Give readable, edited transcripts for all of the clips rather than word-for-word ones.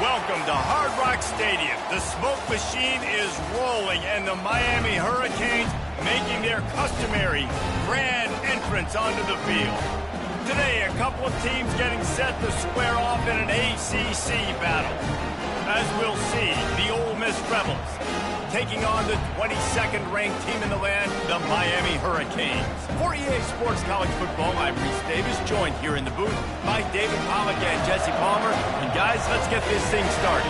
Welcome to Hard Rock Stadium. The smoke machine is rolling, and the Miami Hurricanes making their customary grand entrance onto the field. Today, a couple of teams getting set to square off in an ACC battle. As we'll see, the Ole Miss Rebels taking on the 22nd ranked team in the land, the Miami Hurricanes. For EA Sports College Football, I'm Reese Davis, joined here in the booth by David Pollack and Jesse Palmer. And guys, let's get this thing started.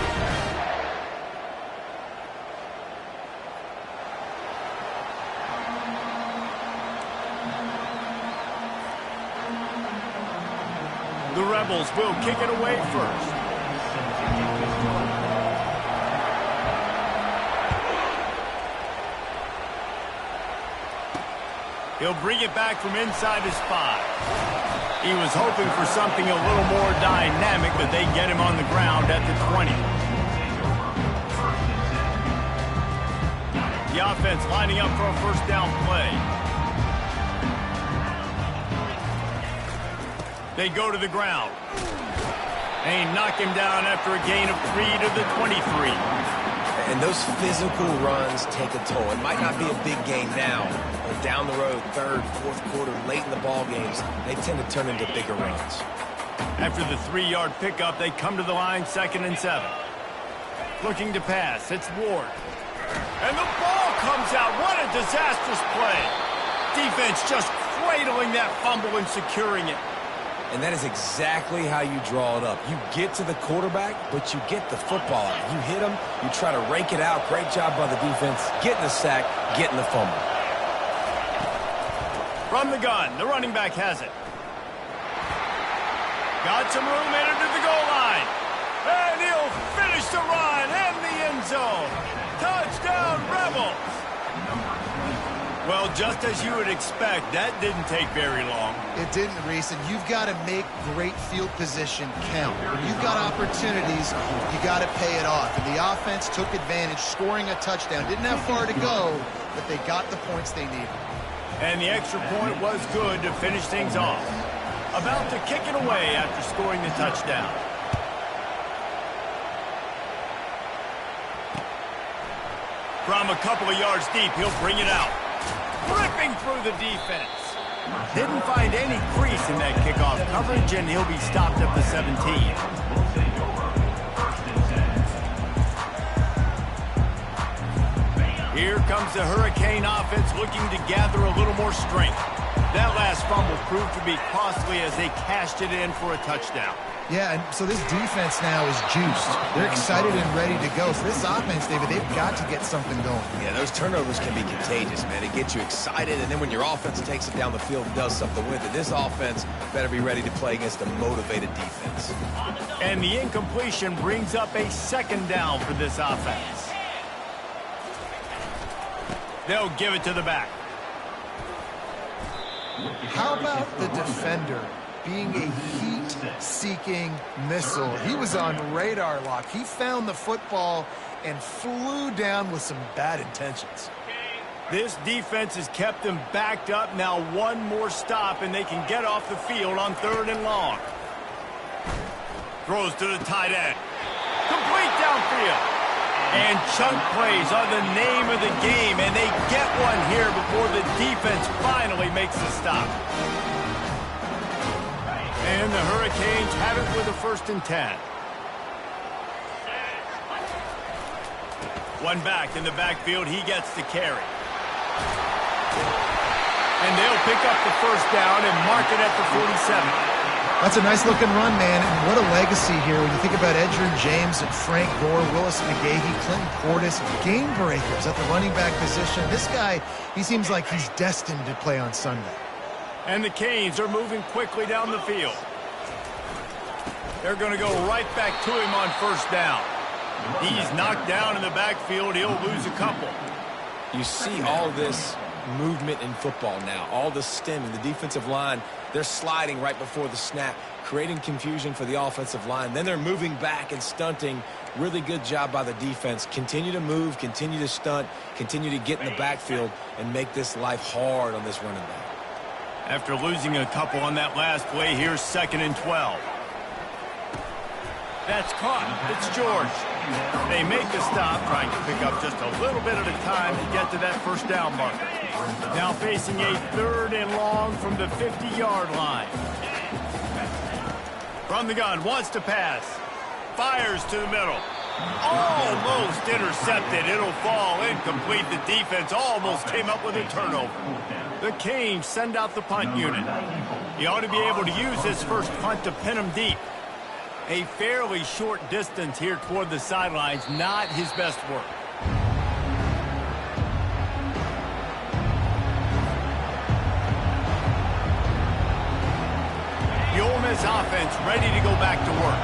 The Rebels will kick it away first. He'll bring it back from inside his 5. He was hoping for something a little more dynamic, but they get him on the ground at the 20. The offense lining up for a first down play. They go to the ground. They knock him down after a gain of 3 to the 23. And those physical runs take a toll. It might not be a big gain now, but down the road, third, fourth quarter, late in the ball games, they tend to turn into bigger runs. After the 3-yard pickup, they come to the line, 2nd and 7. Looking to pass, it's Ward. And the ball comes out. What a disastrous play. Defense just cradling that fumble and securing it. And that is exactly how you draw it up. You get to the quarterback, but you get the football out. You hit him, you try to rake it out. Great job by the defense. Getting the sack, getting the fumble. From the gun, the running back has it. Got some room in it to the goal line. And he'll finish the run in the end zone. Touchdown, Rebels. Well, just as you would expect, that didn't take very long. It didn't, Reese, and you've got to make great field position count. When you've got opportunities, you got to pay it off. And the offense took advantage, scoring a touchdown. Didn't have far to go, but they got the points they needed. And the extra point was good to finish things off. About to kick it away after scoring the touchdown. From a couple of yards deep, he'll bring it out. Ripping through the defense. Didn't find any crease in that kickoff coverage, and he'll be stopped at the 17. Here comes the Hurricane offense looking to gather a little more strength. That last fumble proved to be costly as they cashed it in for a touchdown. Yeah, and so this defense now is juiced. They're excited and ready to go. So this offense, David, they've got to get something going. Yeah, those turnovers can be contagious, man. It gets you excited, and then when your offense takes it down the field and does something with it, this offense better be ready to play against a motivated defense. And the incompletion brings up a 2nd down for this offense. They'll give it to the back. How about the defender being a heat-seeking missile? He was on radar lock. He found the football and flew down with some bad intentions. This defense has kept them backed up. Now one more stop, and they can get off the field on 3rd and long. Throws to the tight end. Complete downfield. And chunk plays are the name of the game, and they get one here before the defense finally makes the stop. And the Hurricanes have it with a 1st and 10. One back in the backfield, he gets the carry. And they'll pick up the 1st down and mark it at the 47. That's a nice-looking run, man, and what a legacy here when you think about Edgerrin James and Frank Gore, Willis McGahee, Clinton Portis, game breakers at the running back position. This guy, he seems like he's destined to play on Sunday. And the Canes are moving quickly down the field. They're going to go right back to him on 1st down. He's knocked down in the backfield. He'll lose a couple. You see all this movement in football now, all the stemming, the defensive line, they're sliding right before the snap, creating confusion for the offensive line. Then they're moving back and stunting. Really good job by the defense. Continue to move, continue to stunt, continue to get in the backfield and make this life hard on this running back. After losing a couple on that last play, here's 2nd and 12. That's caught. It's George. They make the stop, trying to pick up just a little bit at a time to get to that first down marker. Now facing a 3rd and long from the 50-yard line. From the gun, wants to pass. Fires to the middle. Almost intercepted. It'll fall incomplete. The defense almost came up with a turnover. The Canes send out the punt unit. He ought to be able to use this first punt to pin him deep. A fairly short distance here toward the sidelines, not his best work. The Ole Miss offense ready to go back to work.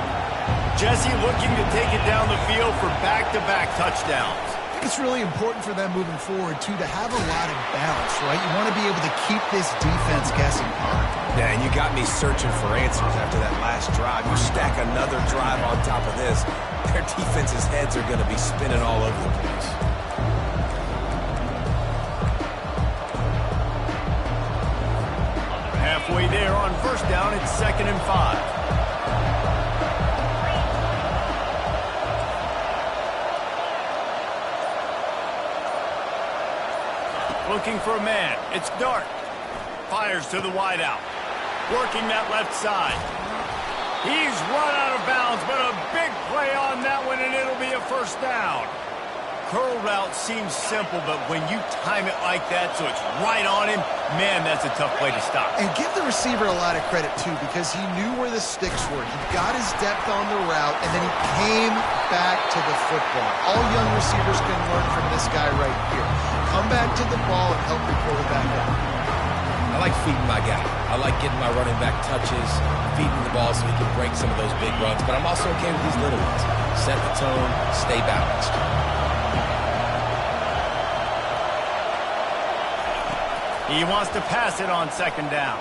Jesse looking to take it down the field for back-to-back touchdowns. I think it's really important for them moving forward, too, to have a lot of balance, right? You want to be able to keep this defense guessing. Yeah, and you got me searching for answers after that last drive. You stack another drive on top of this, their defense's heads are going to be spinning all over the place. Halfway there on first down, it's 2nd and 5. Looking for a man. It's Dart. Fires to the wideout. Working that left side. He's run out of bounds, but a big play on that one, and it'll be a first down. Curl route seems simple, but when you time it like that so it's right on him, man, that's a tough play to stop. And give the receiver a lot of credit, too, because he knew where the sticks were. He got his depth on the route, and then he came back to the football. All young receivers can learn from this guy right here. Come back to the ball and help your quarterback out. I like feeding my guy. I like getting my running back touches, feeding the ball so he can break some of those big runs, but I'm also okay with these little ones. Set the tone, stay balanced. He wants to pass it on 2nd down.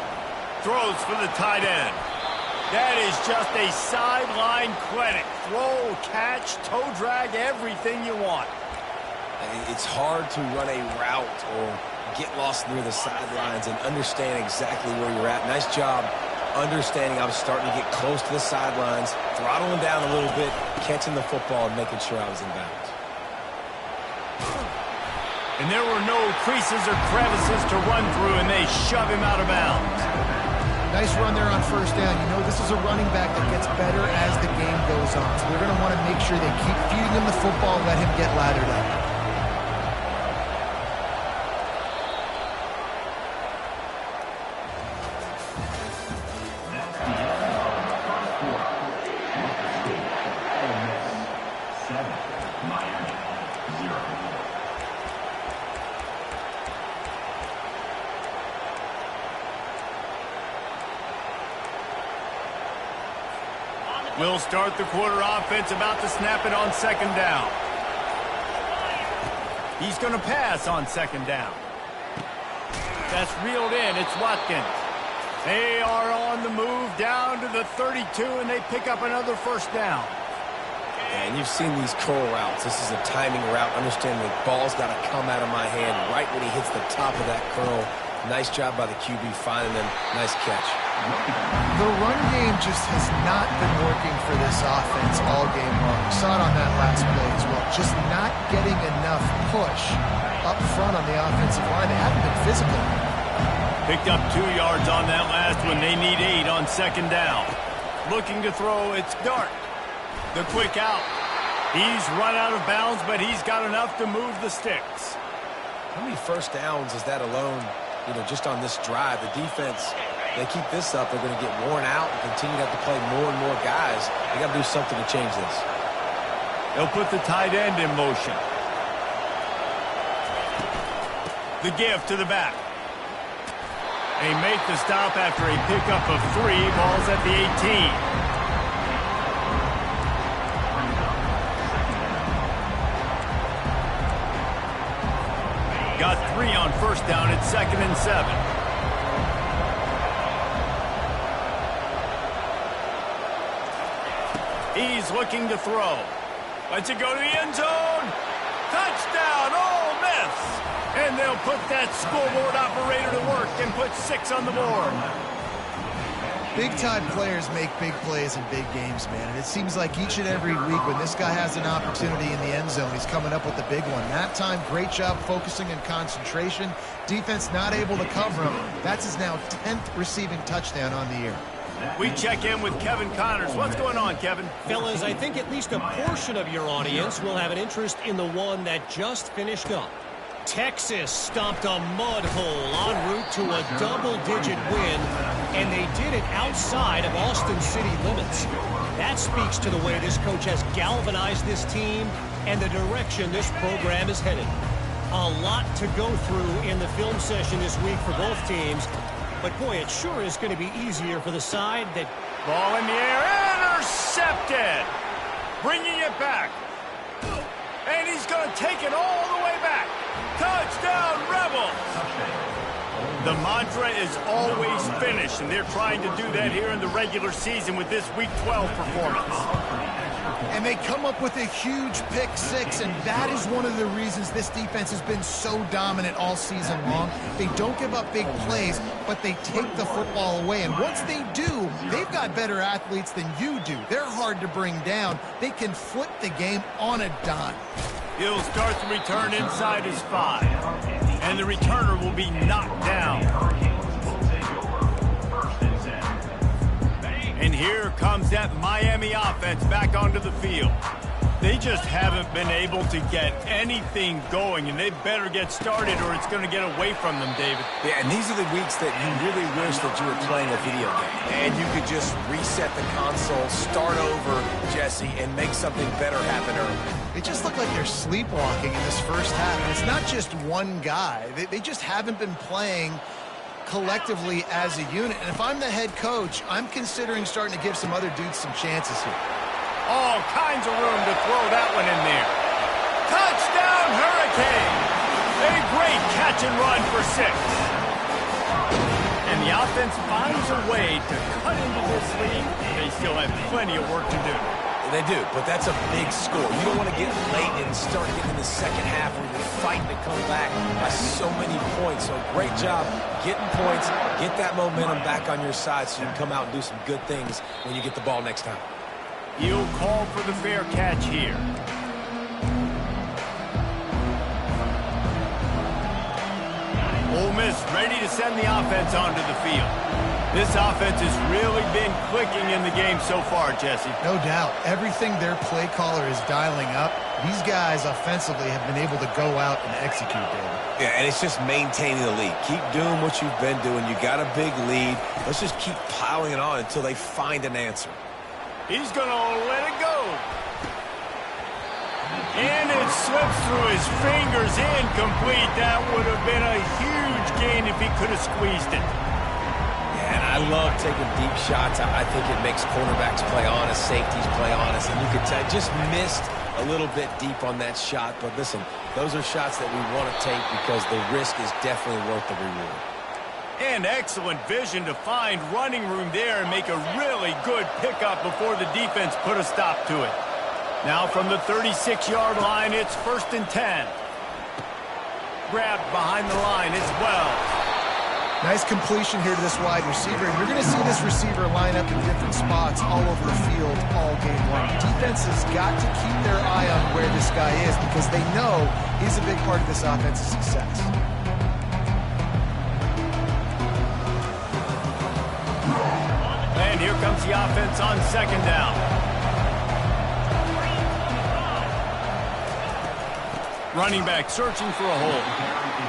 Throws for the tight end. That is just a sideline clinic. Throw, catch, toe drag, everything you want. It's hard to run a route or get lost near the sidelines and understand exactly where you're at. Nice job understanding I was starting to get close to the sidelines, throttling down a little bit, catching the football and making sure I was in bounds. And there were no creases or crevices to run through, and they shove him out of bounds. Nice run there on first down. You know, this is a running back that gets better as the game goes on. So they're going to want to make sure they keep feeding him the football and let him get lathered up. We'll start the quarter offense, about to snap it on 2nd down. He's going to pass on 2nd down. That's reeled in. It's Watkins. They are on the move down to the 32, and they pick up another first down. And you've seen these curl routes. This is a timing route. Understand the ball's got to come out of my hand right when he hits the top of that curl. Nice job by the QB finding them. Nice catch. The run game just has not been working for this offense all game long. We saw it on that last play as well. Just not getting enough push up front on the offensive line. They haven't been physical. Picked up 2 yards on that last one. They need 8 on 2nd down. Looking to throw, it's Dart. The quick out. He's run out of bounds, but he's got enough to move the sticks. How many first downs is that alone, just on this drive? The defense, they keep this up, they're going to get worn out and continue to have to play more and more guys. They got to do something to change this. They'll put the tight end in motion. The give to the back. They make the stop after a pickup of 3. Ball's at the 18. Got 3 on first down at 2nd and 7. He's looking to throw. Lets it go to the end zone. Touchdown, Ole Miss. And they'll put that scoreboard operator to work and put 6 on the board. Big-time players make big plays in big games, man. And it seems like each and every week when this guy has an opportunity in the end zone, he's coming up with the big one. That time, great job focusing and concentration. Defense not able to cover him. That's his now 10th receiving touchdown on the year. We check in with Kevin Connors. What's going on, Kevin? Fellas, I think at least a portion of your audience will have an interest in the one that just finished up. Texas stomped a mud hole en route to a double-digit win, and they did it outside of Austin City limits. That speaks to the way this coach has galvanized this team and the direction this program is headed. A lot to go through in the film session this week for both teams, but boy, it sure is going to be easier for the side that... Ball in the air, intercepted! Bringing it back. And he's going to take it all the way back. Touchdown, Rebels! The mantra is always finish, and they're trying to do that here in the regular season with this Week 12 performance. And they come up with a huge pick six, and that is one of the reasons this defense has been so dominant all season long. They don't give up big plays, but they take the football away. And once they do, they've got better athletes than you do. They're hard to bring down. They can flip the game on a dime. He'll start the return inside his 5. And the returner will be knocked down. And here comes that Miami offense back onto the field. They just haven't been able to get anything going, and they better get started or it's going to get away from them, David. Yeah, and these are the weeks that you really wish that you were playing a video game. And you could just reset the console, start over, Jesse, and make something better happen early. They just look like they're sleepwalking in this first half. And it's not just one guy. They just haven't been playing collectively as a unit. And if I'm the head coach, I'm considering starting to give some other dudes some chances here. All kinds of room to throw that one in there. Touchdown, Hurricane! A great catch and run for 6. And the offense finds a way to cut into this lead. They still have plenty of work to do. They do, but that's a big score. You don't want to get late and start getting in the second half where you're fighting to come back by so many points. So great job getting points, get that momentum back on your side so you can come out and do some good things when you get the ball next time. He'll call for the fair catch here. Ole Miss ready to send the offense onto the field. This offense has really been clicking in the game so far, Jesse. No doubt. Everything their play caller is dialing up, these guys offensively have been able to go out and execute, David. Yeah, and it's just maintaining the lead. Keep doing what you've been doing. You got a big lead. Let's just keep piling it on until they find an answer. He's going to let it go. And it slips through his fingers, incomplete. That would have been a huge gain if he could have squeezed it. And I love taking deep shots. I think it makes cornerbacks play honest, safeties play honest. And you could tell just missed a little bit deep on that shot. But listen, those are shots that we want to take because the risk is definitely worth the reward. And excellent vision to find running room there and make a really good pickup before the defense put a stop to it. Now from the 36-yard line, it's 1st and 10. Grabbed behind the line, it's Wells. Nice completion here to this wide receiver. And you're going to see this receiver line up in different spots all over the field all game long. Defense has got to keep their eye on where this guy is because they know he's a big part of this offense's success. And here comes the offense on 2nd down. Running back searching for a hole.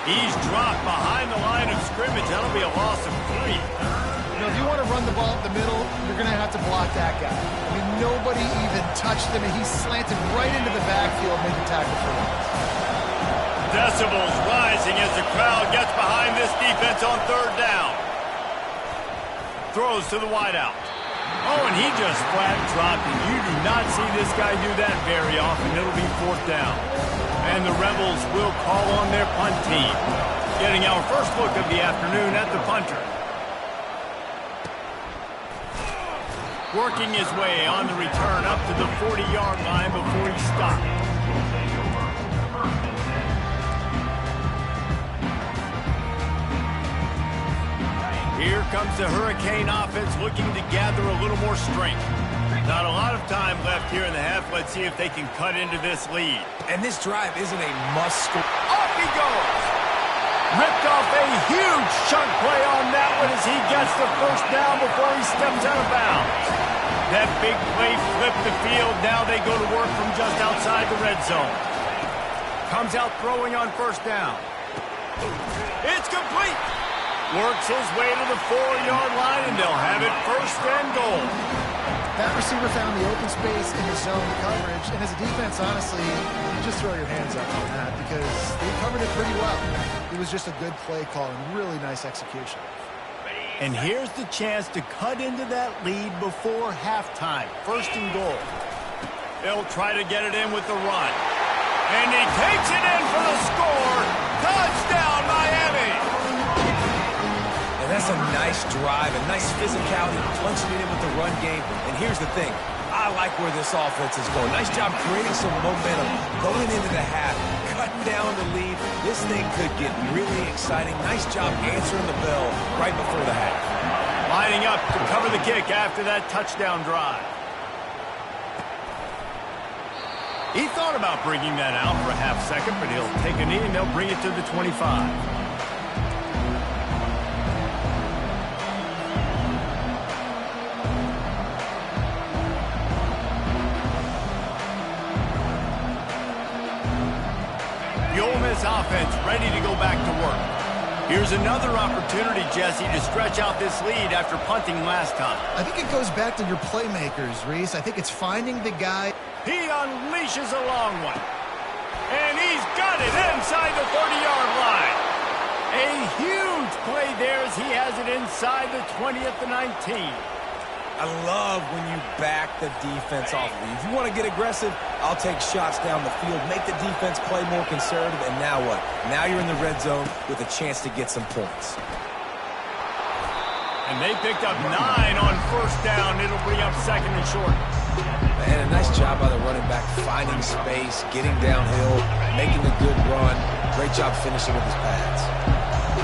He's dropped behind the line of scrimmage. That'll be a loss of 3. You know, if you want to run the ball up the middle, you're going to have to block that guy. I mean, nobody even touched him, and he slanted right into the backfield, made the tackle for him. Decibels rising as the crowd gets behind this defense on 3rd down. Throws to the wideout. Oh, and he just flat dropped it. You do not see this guy do that very often. It'll be 4th down. And the Rebels will call on their punt team. Getting our first look of the afternoon at the punter. Working his way on the return up to the 40-yard line before he stopped. Here comes the Hurricane offense looking to gather a little more strength. Not a lot of time left here in the half. Let's see if they can cut into this lead. And this drive isn't a must-score. Off he goes! Ripped off a huge chunk play on that one as he gets the first down before he steps out of bounds. That big play flipped the field. Now they go to work from just outside the red zone. Comes out throwing on first down. It's complete. Works his way to the 4-yard line, and they'll have it first and goal. That receiver found the open space in the zone coverage, and as a defense, honestly, you just throw your hands up on that because they covered it pretty well. It was just a good play call and really nice execution. And here's the chance to cut into that lead before halftime. First and goal. They'll try to get it in with the run. And he takes it in for the score. Touchdown, Miami! And that's a nice drive, a nice physicality, punching it in with the run game. And here's the thing. I like where this offense is going. Nice job creating some momentum, going into the half, cutting down the lead. This thing could get really exciting. Nice job answering the bell right before the half. Lining up to cover the kick after that touchdown drive. He thought about bringing that out for a half second, but he'll take a knee and they'll bring it to the 25. The Ole Miss offense ready to go back to work. Here's another opportunity, Jesse, to stretch out this lead after punting last time. I think it goes back to your playmakers, Reese. I think it's finding the guy. He unleashes a long one. And he's got it inside the 30-yard line. A huge play there as he has it inside the 20 at the 19. I love when you back the defense off. If you want to get aggressive, I'll take shots down the field, make the defense play more conservative, and now what? Now you're in the red zone with a chance to get some points. And they picked up 9 on first down. It'll bring up second and short. And a nice job by the running back, finding space, getting downhill, making a good run. Great job finishing with his pads.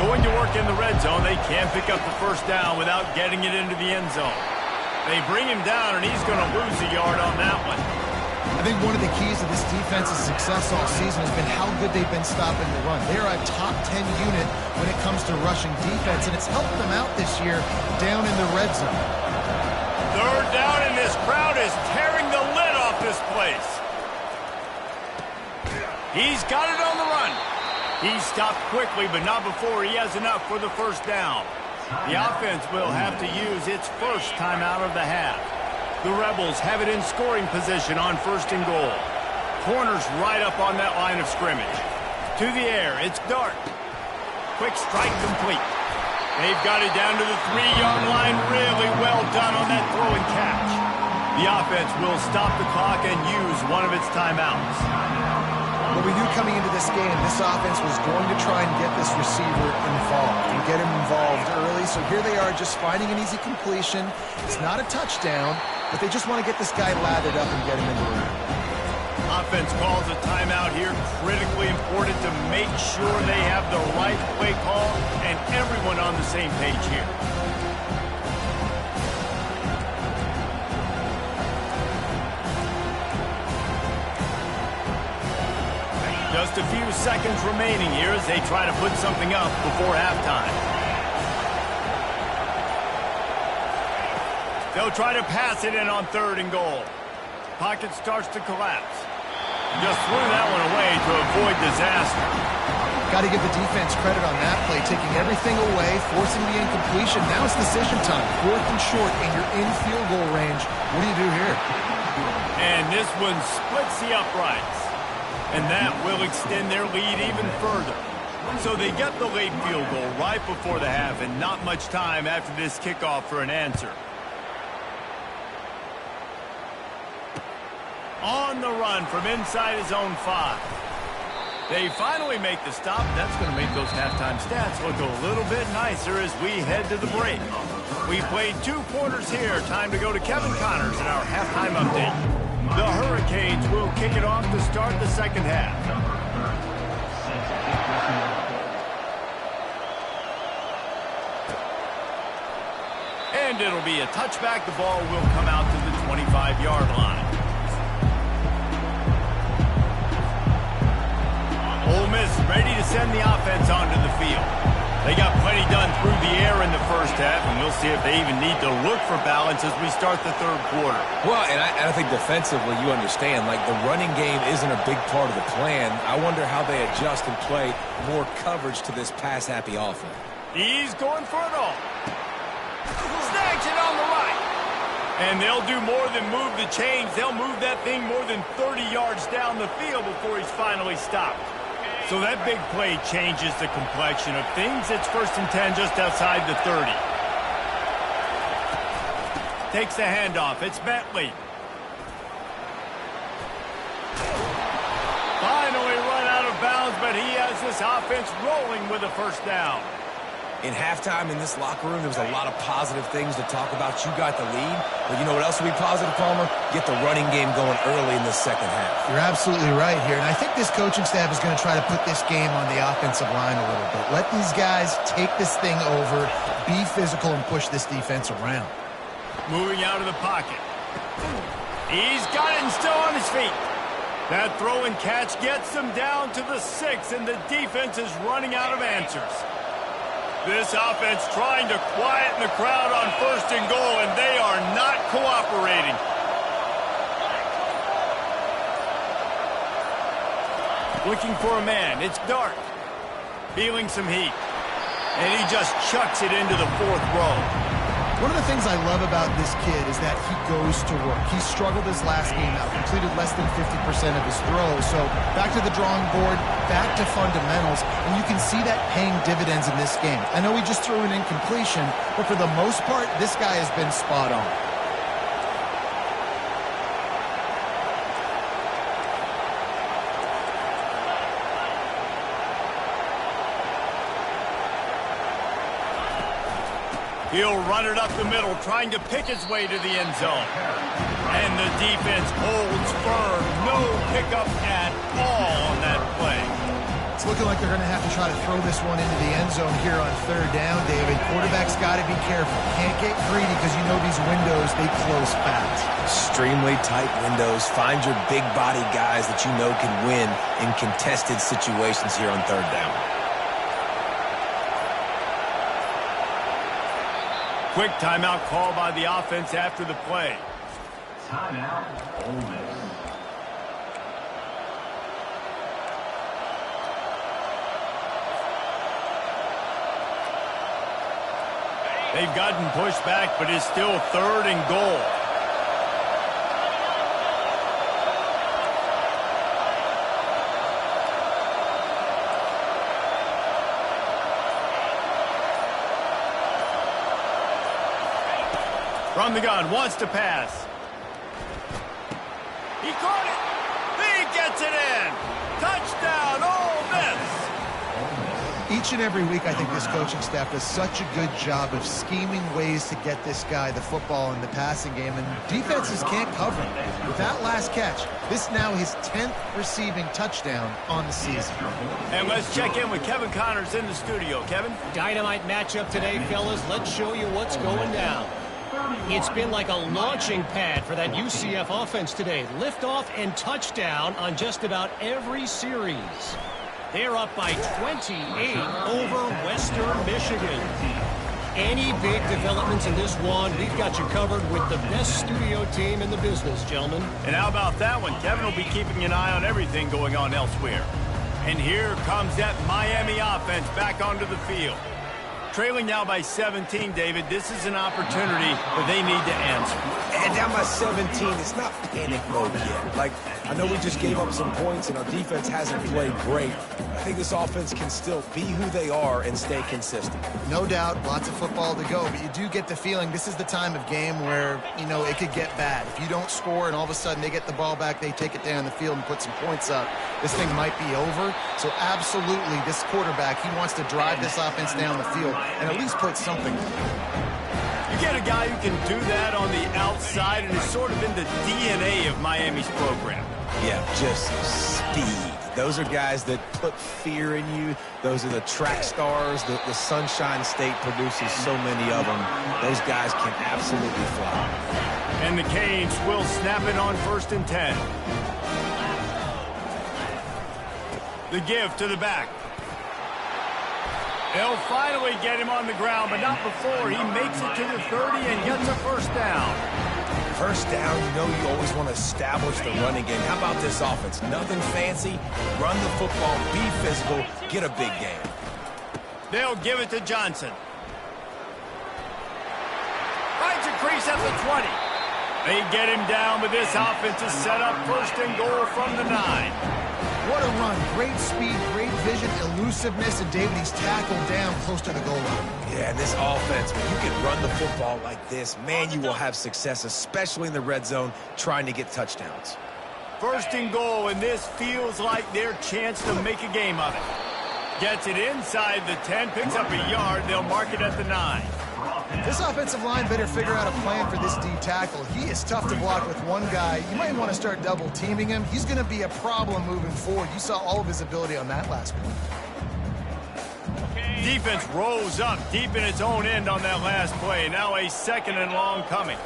Going to work in the red zone, they can't pick up the first down without getting it into the end zone. They bring him down, and he's going to lose a yard on that one. I think one of the keys to this defense's success all season has been how good they've been stopping the run. They're a top 10 unit when it comes to rushing defense, and it's helped them out this year down in the red zone. Third down, and this crowd is tearing the lid off this place. He's got it on the run. He stopped quickly, but not before he has enough for the first down. The offense will have to use its first timeout of the half. The Rebels have it in scoring position on first and goal. Corners right up on that line of scrimmage. To the air, it's Dart. Quick strike complete. They've got it down to the 3-yard line. Really well done on that throw and catch. The offense will stop the clock and use one of its timeouts. What we knew coming into this game, this offense was going to try and get this receiver involved and get him involved early. So here they are just finding an easy completion. It's not a touchdown, but they just want to get this guy lathered up and get him in the room. Offense calls a timeout here. Critically important to make sure they have the right play call and everyone on the same page here. Just a few seconds remaining here as they try to put something up before halftime. They'll try to pass it in on third and goal. Pocket starts to collapse. Just threw that one away to avoid disaster. Got to give the defense credit on that play, taking everything away, forcing the incompletion. Now it's decision time. Fourth and short, and you're in field goal range. What do you do here? And this one splits the uprights. And that will extend their lead even further. So they get the late field goal right before the half, and not much time after this kickoff for an answer. On the run from inside his own 5. They finally make the stop. That's going to make those halftime stats look a little bit nicer as we head to the break. We played 2 quarters here. Time to go to Kevin Connors in our halftime update. The Hurricanes will kick it off to start the second half. And it'll be a touchback. The ball will come out to the 25-yard line. Ole Miss ready to send the offense onto the field. They got plenty done through the air in the first half, and we'll see if they even need to look for balance as we start the third quarter. Well, and I think defensively you understand, like, the running game isn't a big part of the plan. I wonder how they adjust and play more coverage to this pass-happy offense. He's going for it all. Snags it on the right. And they'll do more than move the chains. They'll move that thing more than 30 yards down the field before he's finally stopped. So that big play changes the complexion of things. It's 1st and 10 just outside the 30. Takes the handoff. It's Bentley. Finally run out of bounds, but he has this offense rolling with a first down. In halftime in this locker room, there was a lot of positive things to talk about. You got the lead. But you know what else will be positive, Palmer? Get the running game going early in the second half. You're absolutely right here. And I think this coaching staff is going to try to put this game on the offensive line a little bit. Let these guys take this thing over, be physical, and push this defense around. Moving out of the pocket. He's got it and still on his feet. That throw and catch gets them down to the 6, and the defense is running out of answers. This offense trying to quieten the crowd on 1st and goal, and they are not cooperating. Looking for a man. It's Dart. Feeling some heat. And he just chucks it into the 4th row. One of the things I love about this kid is that he goes to work. He struggled his last game out, completed less than 50% of his throws. So back to the drawing board, back to fundamentals, and you can see that paying dividends in this game. I know he just threw an incompletion, but for the most part, this guy has been spot on. He'll run it up the middle, trying to pick his way to the end zone. And the defense holds firm. No pickup at all on that play. It's looking like they're going to have to try to throw this one into the end zone here on 3rd down, David. Quarterback's got to be careful. Can't get greedy because you know these windows, they close fast. Extremely tight windows. Find your big body guys that you know can win in contested situations here on 3rd down. Quick timeout call by the offense after the play. Timeout, Ole Miss. They've gotten pushed back, but it's still 3rd and goal. From the gun, wants to pass. He caught it. He gets it in. Touchdown, Ole Miss. Each and every week, I think this coaching staff does such a good job of scheming ways to get this guy the football in the passing game, and defenses can't cover him. With that last catch, this now his 10th receiving touchdown on the season. And let's check in with Kevin Connors in the studio. Kevin? Dynamite matchup today, fellas. Let's show you what's going down. It's been like a launching pad for that UCF offense today. Liftoff and touchdown on just about every series. They're up by 28 over Western Michigan. Any big developments in this one, we've got you covered with the best studio team in the business, gentlemen. And how about that one? Kevin will be keeping an eye on everything going on elsewhere. And here comes that Miami offense back onto the field. Trailing now by 17, David. This is an opportunity that they need to answer. And down by 17, it's not panic mode yet. Like, I know we just gave up some points and our defense hasn't played great. I think this offense can still be who they are and stay consistent. No doubt, lots of football to go, but you do get the feeling this is the time of game where, you know, it could get bad. If you don't score and all of a sudden they get the ball back, they take it down the field and put some points up, this thing might be over. So absolutely, this quarterback, he wants to drive this offense down the field and at least put something. You get a guy who can do that on the outside, and is sort of in the DNA of Miami's program. Yeah, just speed. Those are guys that put fear in you. Those are the track stars. The Sunshine State produces so many of them. Those guys can absolutely fly. And the Canes will snap it on 1st and 10. The give to the back. They'll finally get him on the ground, but not before he makes it to the 30 and gets a first down. First down, you know you always want to establish the running game. How about this offense? Nothing fancy. Run the football, be physical, get a big game. They'll give it to Johnson. Finds a crease at the 20. They get him down, but this offense is set up 1st and goal from the 9. What a run. Great speed, great vision, elusiveness, and David, he's tackled down close to the goal line. Yeah, and this offense, when you can run the football like this, man, you will have success, especially in the red zone, trying to get touchdowns. 1st and goal, and this feels like their chance to make a game of it. Gets it inside the 10, picks up a yard. They'll mark it at the 9. This offensive line better figure out a plan for this D tackle. He is tough to block with one guy. You might want to start double teaming him. He's going to be a problem moving forward. You saw all of his ability on that last one. Defense rolls up deep in its own end on that last play. Now a 2nd and long coming.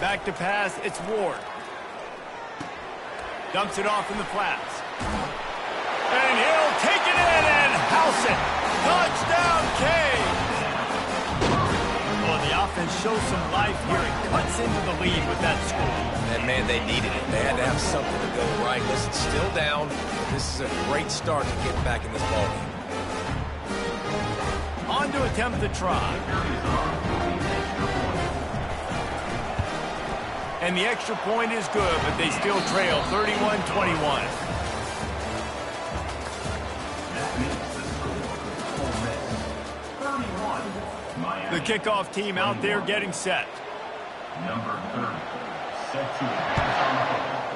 Back to pass, it's Ward. Dumps it off in the flats. And he'll take it in and house it. Touchdown, Canes! Well, the offense shows some life here and cuts into the lead with that score. And, man, they needed it. They had to have something to go right. Listen, still down. This is a great start to get back in this ballgame. On to attempt the try. And the extra point is good, but they still trail 31-21. The kickoff team out there getting set. Number 30, set to advance on the football.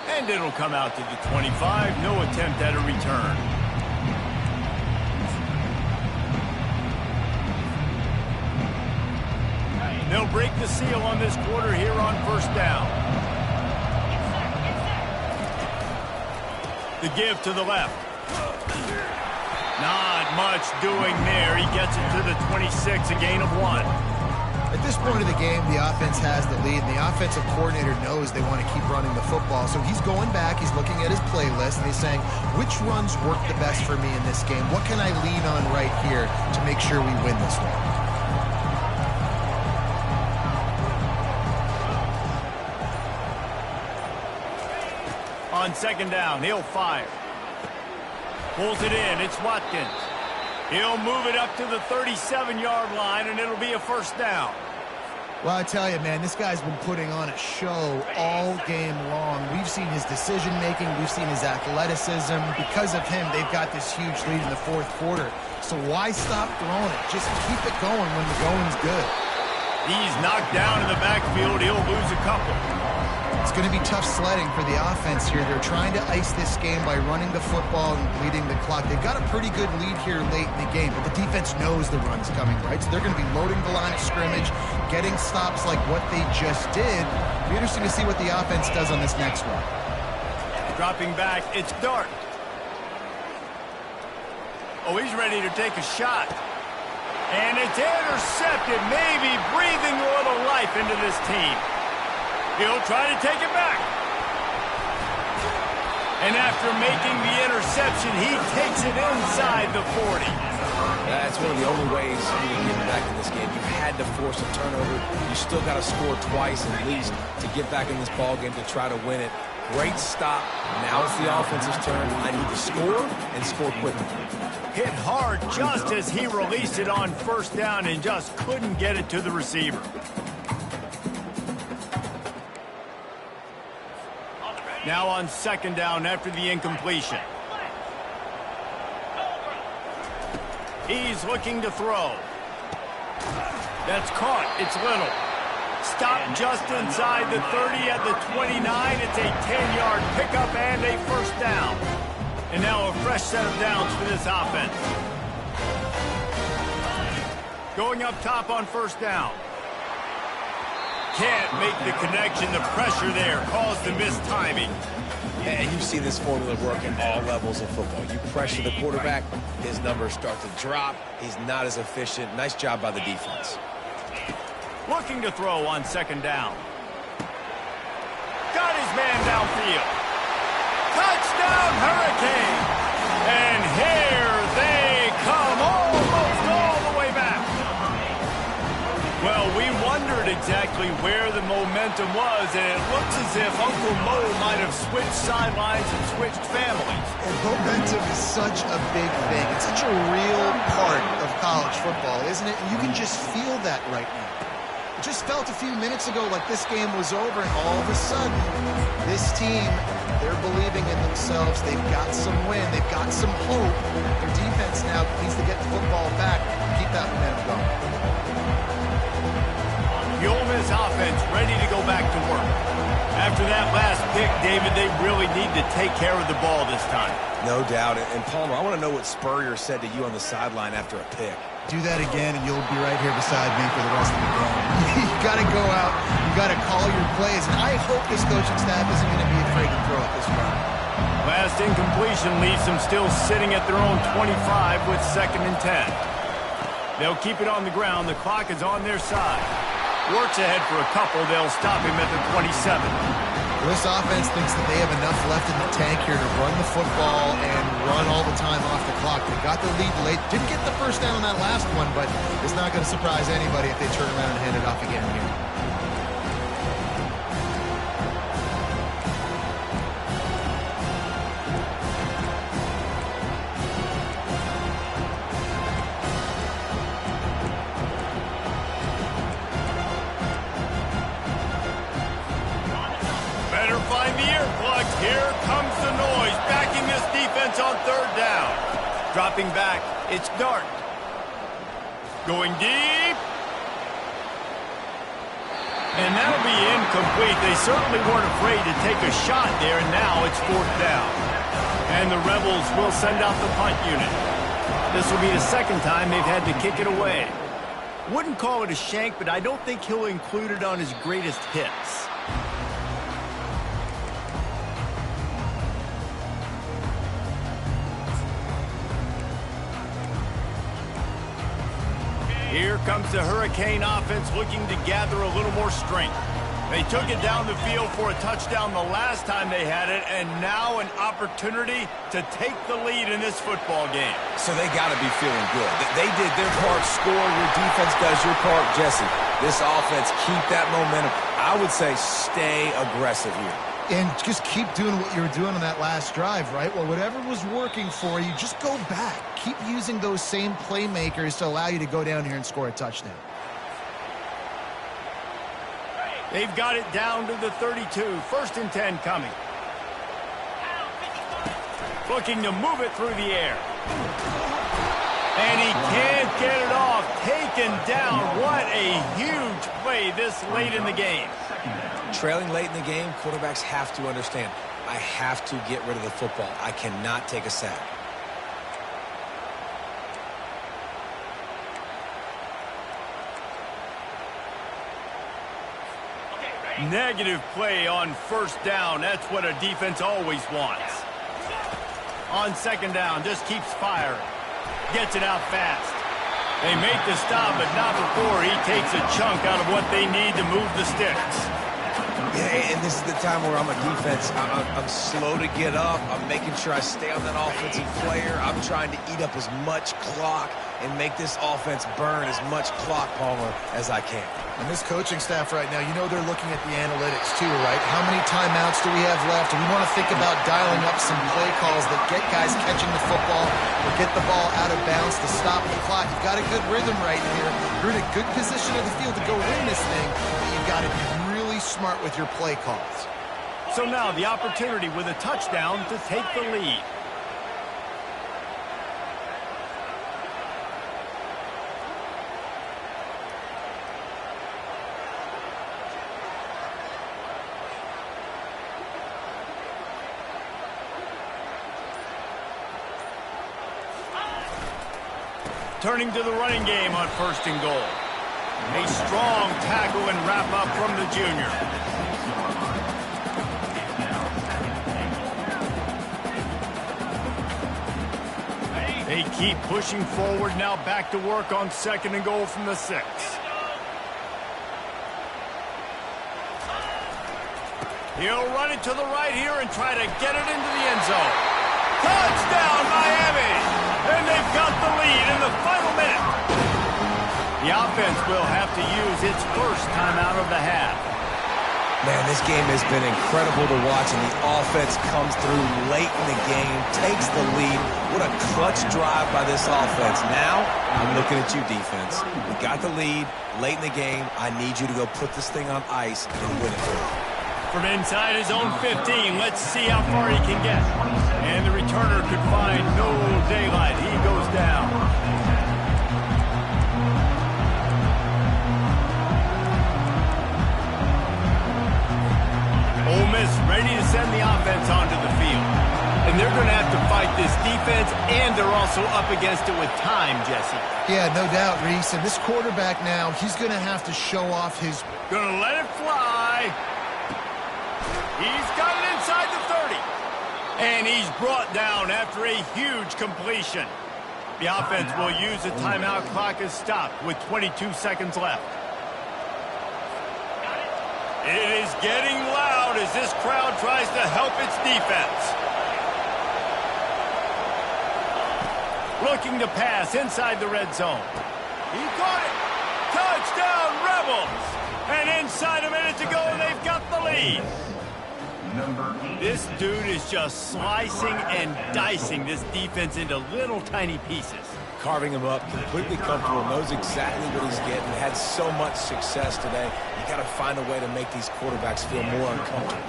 And it'll come out to the 25. No attempt at a return. They'll break the seal on this quarter here on 1st down. The give to the left. Not much doing there. He gets it to the 26, a gain of 1. At this point of the game, the offense has the lead, and the offensive coordinator knows they want to keep running the football. So he's going back, he's looking at his playlist, and he's saying, which runs work the best for me in this game? What can I lean on right here to make sure we win this one? On 2nd down, he'll fire. Pulls it in, it's Watkins. He'll move it up to the 37-yard line, and it'll be a 1st down. Well, I tell you, man, this guy's been putting on a show all game long. We've seen his decision-making. We've seen his athleticism. Because of him, they've got this huge lead in the 4th quarter. So why stop throwing it? Just keep it going when the going's good. He's knocked down in the backfield. He'll lose a couple. It's going to be tough sledding for the offense here. They're trying to ice this game by running the football and bleeding the clock. They've got a pretty good lead here late in the game, but the defense knows the run's coming, right? So they're going to be loading the line of scrimmage, getting stops like what they just did. It'll be interesting to see what the offense does on this next one. Dropping back, it's Dart. Oh, he's ready to take a shot. And it's intercepted, maybe breathing a little life into this team. He'll try to take it back. And after making the interception, he takes it inside the 40. That's one of the only ways you can get back in this game. You had to force a turnover. You still got to score twice at least to get back in this ballgame to try to win it. Great stop. Now it's the offense's turn. I need to score and score quickly. Hit hard just as he released it on 1st down and just couldn't get it to the receiver. Now on 2nd down after the incompletion. He's looking to throw. That's caught. It's Little. Stopped just inside the 30 at the 29. It's a 10-yard pickup and a 1st down. And now a fresh set of downs for this offense. Going up top on 1st down. can't make the connection. The pressure there caused the missed timing. And you see this formula work at all levels of football. You pressure the quarterback, his numbers start to drop. He's not as efficient. Nice job by the defense. Looking to throw on second down. Got his man downfield. Touchdown, Hurricane! And here they come, almost all the way back. Well, we wondered exactly where the momentum was, and it looks as if Uncle Mo might have switched sidelines and switched families. And momentum is such a big thing. It's such a real part of college football, isn't it? And you can just feel that right now. It just felt a few minutes ago like this game was over, and all of a sudden, this team, they're believing in themselves. They've got some win. They've got some hope. Their defense now needs to get the football back and keep that momentum going. The Ole Miss offense ready to go back to work. After that last pick, David, they really need to take care of the ball this time. No doubt. And Palmer, I want to know what Spurrier said to you on the sideline after a pick. Do that again, and you'll be right here beside me for the rest of the game. You got to go out. You got to call your plays. And I hope this coaching staff isn't going to be afraid to throw it this far. Last incompletion leaves them still sitting at their own 25 with 2nd and 10. They'll keep it on the ground. The clock is on their side. Works ahead for a couple. They'll stop him at the 27. This offense thinks that they have enough left in the tank here to run the football and run all the time off the clock. They got the lead late. Didn't get the first down on that last one, but it's not going to surprise anybody if they turn around and hand it off again here. Here comes the noise, backing this defense on 3rd down. Dropping back, it's Dart. Going deep. And that'll be incomplete. They certainly weren't afraid to take a shot there, and now it's 4th down. And the Rebels will send out the punt unit. This will be the 2nd time they've had to kick it away. Wouldn't call it a shank, but I don't think he'll include it on his greatest hits. Here comes the Hurricane offense looking to gather a little more strength. They took it down the field for a touchdown the last time they had it, and now an opportunity to take the lead in this football game. So they got to be feeling good. They did their part, score. Your defense does your part, Jesse. This offense, keep that momentum. I would say stay aggressive here. And just keep doing what you were doing on that last drive, right? Well, whatever was working for you, just go back. Keep using those same playmakers to allow you to go down here and score a touchdown. They've got it down to the 32. 1st and 10 coming. Looking to move it through the air. And he can't get it off. Taken down. What a huge play this late in the game. Trailing late in the game, quarterbacks have to understand, I have to get rid of the football. I cannot take a sack. Negative play on 1st down. That's what a defense always wants. On 2nd down, just keeps firing. Gets it out fast. They make the stop, but not before he takes a chunk out of what they need to move the sticks. Yeah, and this is the time where I'm a defense. I'm slow to get up. I'm making sure I stay on that offensive player. I'm trying to eat up as much clock and make this offense burn as much clock, Palmer, as I can. And this coaching staff right now, you know they're looking at the analytics too, right? How many timeouts do we have left? And we want to think about dialing up some play calls that get guys catching the football or get the ball out of bounds to stop the clock. You've got a good rhythm right here. You're in a good position of the field to go win this thing, but you've got to be really smart with your play calls. So now the opportunity with a touchdown to take the lead. Turning to the running game on 1st and goal. A strong tackle and wrap up from the junior. They keep pushing forward, now back to work on 2nd and goal from the 6. He'll run it to the right here and try to get it into the end zone. Touchdown, Miami! And they've got the lead in the final minute. The offense will have to use its first timeout of the half. Man, this game has been incredible to watch, and the offense comes through late in the game, takes the lead. What a clutch drive by this offense. Now, I'm looking at you, defense. We got the lead late in the game. I need you to go put this thing on ice and win it. From inside his own 15, let's see how far he can get. And the returner could find no daylight. He goes down. Ole Miss ready to send the offense onto the field. And they're going to have to fight this defense, and they're also up against it with time, Jesse. Yeah, no doubt, Reese. And this quarterback now, he's going to have to show off his... Going to let it fly. He's got it inside the 30. And he's brought down after a huge completion. The offense will use the timeout clock as stopped with 22 seconds left. It is getting loud as this crowd tries to help its defense. Looking to pass inside the red zone. He caught it. Touchdown, Rebels. And inside a minute to go, and they've got the lead. This dude is just slicing and dicing this defense into little tiny pieces. Carving him up, completely comfortable, knows exactly what he's getting, had so much success today. You got to find a way to make these quarterbacks feel more uncomfortable.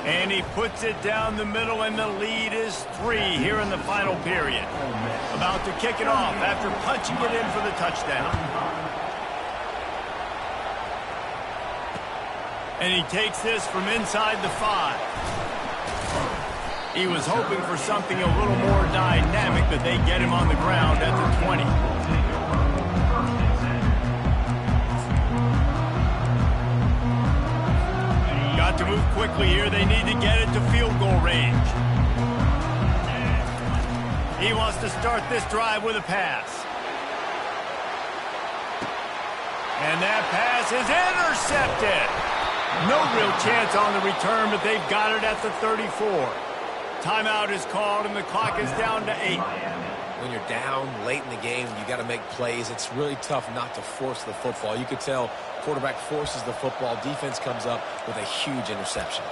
And he puts it down the middle, and the lead is 3 here in the final period. About to kick it off after punching it in for the touchdown. And he takes this from inside the 5. He was hoping for something a little more dynamic, but they get him on the ground at the 20. Got to move quickly here. They need to get it to field goal range. He wants to start this drive with a pass. And that pass is intercepted. No real chance on the return, but they've got it at the 34. Timeout is called, and the clock is down to 8. When you're down late in the game, you got to make plays. It's really tough not to force the football. You could tell quarterback forces the football. Defense comes up with a huge interception.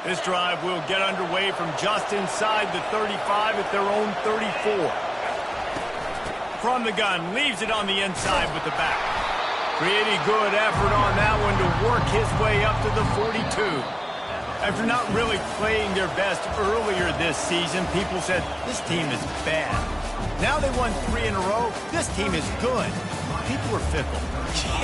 This drive will get underway from just inside the 35 at their own 34. From the gun, leaves it on the inside with the back. Pretty good effort on that one to work his way up to the 42. After not really playing their best earlier this season, people said, this team is bad. Now they won 3 in a row. This team is good. People are fickle.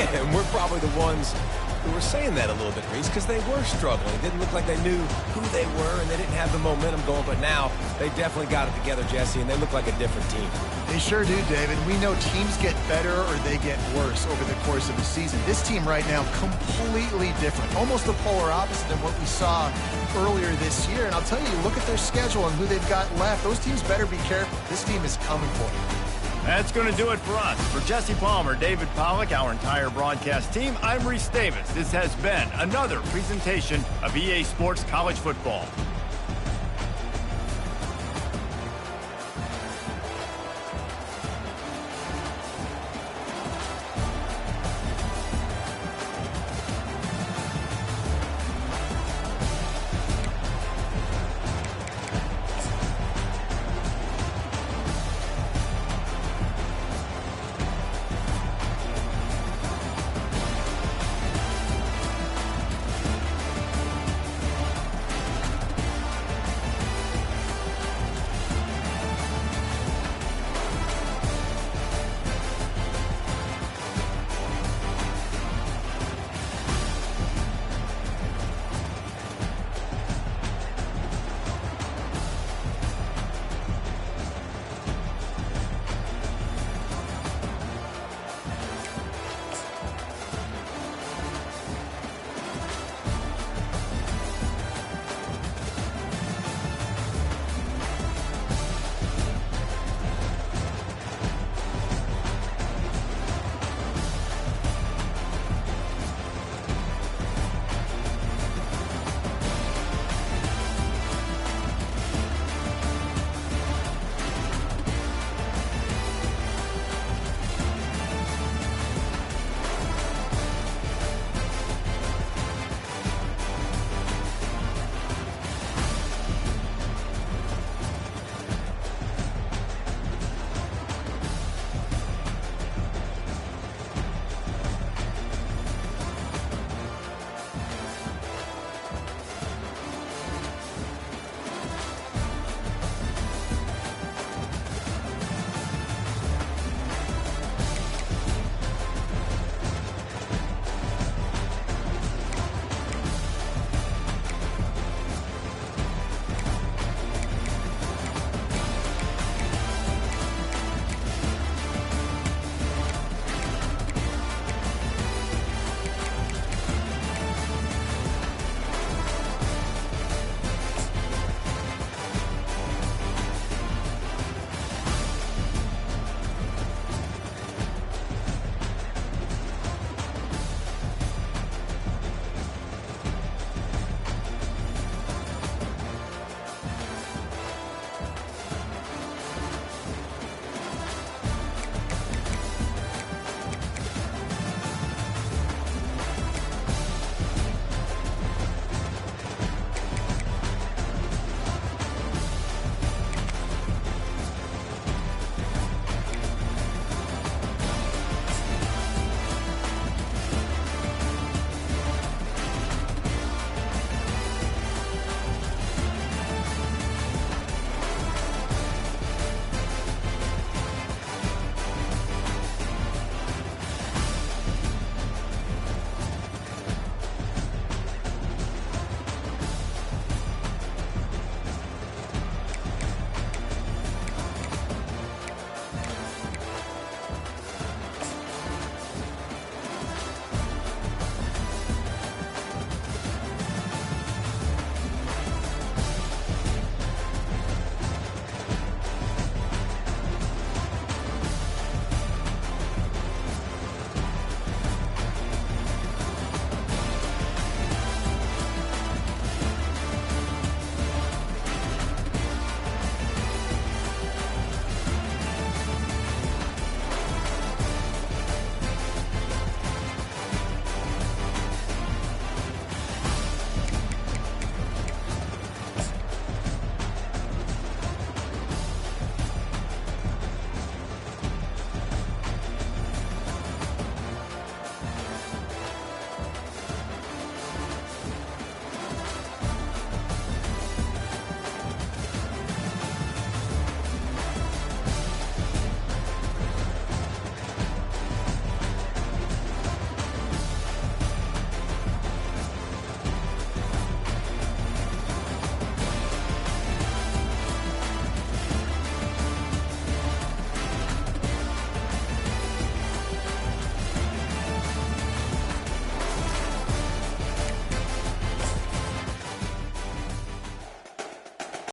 Yeah, and we're probably the ones who were saying that a little bit, Reese, because they were struggling. It didn't look like they knew who they were, and they didn't have the momentum going. But now they definitely got it together, Jesse, and they look like a different team. They sure do, David. We know teams get better or they get worse over the course of the season. This team right now, completely different. Almost the polar opposite than what we saw earlier this year. And I'll tell you, look at their schedule and who they've got left. Those teams better be careful. This team is coming for you. That's going to do it for us. For Jesse Palmer, David Pollack, our entire broadcast team, I'm Reese Davis. This has been another presentation of EA Sports College Football.